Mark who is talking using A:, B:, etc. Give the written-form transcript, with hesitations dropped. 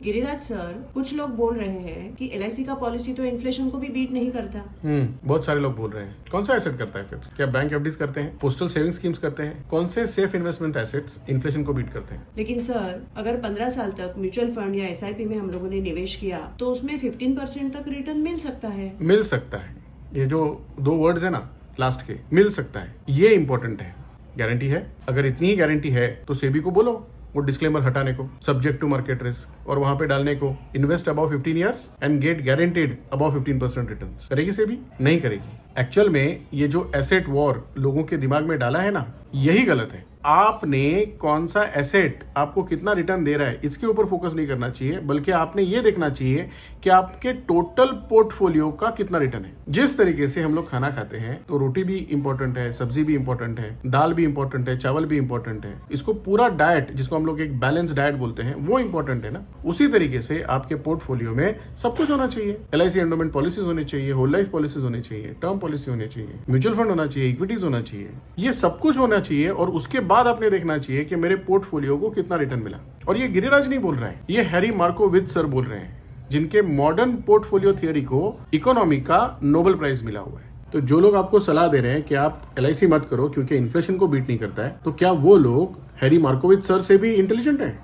A: Giriraj sir, कुछ लोग बोल रहे हैं कि एलआईसी का पॉलिसी तो इन्फ्लेशन को भी बीट नहीं करता।
B: बहुत सारे लोग बोल रहे हैं। कौन सा एसेट करता है फिर? क्या बैंक एफडीज करते हैं, पोस्टल सेविंग स्कीम्स करते हैं? कौन से सेफ इन्वेस्टमेंट एसेट्स इन्फ्लेशन को बीट करते हैं?
A: लेकिन सर, अगर 15 साल तक म्यूचुअल फंड या एसआईपी में हम लोगों ने निवेश किया तो उसमें 15% तक रिटर्न मिल सकता है।
B: मिल सकता है, ये जो दो वर्ड्स है ना लास्ट के, मिल सकता है, ये इंपॉर्टेंट है। गारंटी है? अगर इतनी ही गारंटी है तो सेबी को बोलो वो डिस्क्लेमर हटाने को, सब्जेक्ट टू मार्केट रिस्क, और वहां पे डालने को invest about 15 years and get guaranteed about 15% return. करेगी सेबी? नहीं करेगी। एक्चुअल में ये जो एसेट वॉर लोगों के दिमाग में डाला है ना, यही गलत है। आपने कौन सा एसेट आपको कितना रिटर्न दे रहा है इसके ऊपर फोकस नहीं करना चाहिए, बल्कि आपने ये देखना चाहिए कि आपके टोटल पोर्टफोलियो का कितना रिटर्न है। जिस तरीके से हम लोग खाना खाते हैं तो रोटी भी इंपॉर्टेंट है, सब्जी भी इंपॉर्टेंट है, दाल भी इंपॉर्टेंट है, चावल भी इंपॉर्टेंट है। इसको पूरा डाइट, जिसको हम लोग एक बैलेंस डाइट बोलते हैं, वो इंपॉर्टेंट है ना। उसी तरीके से आपके पोर्टफोलियो में सब कुछ होना चाहिए। एलआईसी एंडोमेंट पॉलिसीज होनी चाहिए, होल लाइफ पॉलिसीज होनी चाहिए, टर्म पॉलिसी होनी चाहिए, म्यूचुअल फंड होना चाहिए, इक्विटीज होना चाहिए। ये सब कुछ होना चाहिए और उसके बाद आपने देखना चाहिए कि मेरे पोर्टफोलियो को कितना रिटर्न मिला। और ये गिरिराज नहीं बोल रहा है, ये हैरी मार्कोविट्ज सर बोल रहे हैं, जिनके मॉडर्न पोर्टफोलियो थियरी को इकोनॉमी का नोबेल प्राइज मिला हुआ है। तो जो लोग आपको सलाह दे रहे हैं कि आप एलआईसी मत करो क्योंकि इन्फ्लेशन को बीट नहीं करता है, तो क्या वो लोग हैरी मार्कोविट्ज सर से भी इंटेलिजेंट है?